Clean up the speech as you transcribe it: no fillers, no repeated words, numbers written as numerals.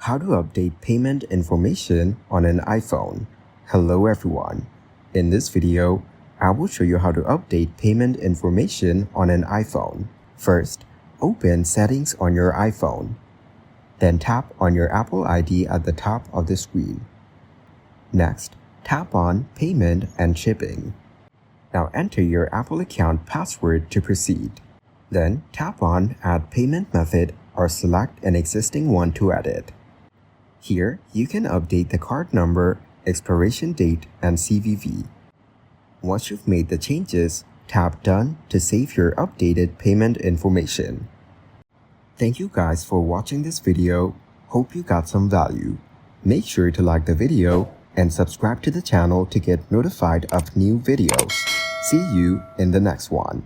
How to update payment information on an iPhone. Hello everyone. In this video, I will show you how to update payment information on an iPhone. First, open Settings on your iPhone. Then tap on your Apple ID at the top of the screen. Next, tap on Payment and Shipping. Now enter your Apple account password to proceed. Then tap on Add Payment Method or select an existing one to edit. Here, you can update the card number, expiration date, and CVV. Once you've made the changes, tap Done to save your updated payment information. Thank you guys for watching this video. Hope you got some value. Make sure to like the video and subscribe to the channel to get notified of new videos. See you in the next one.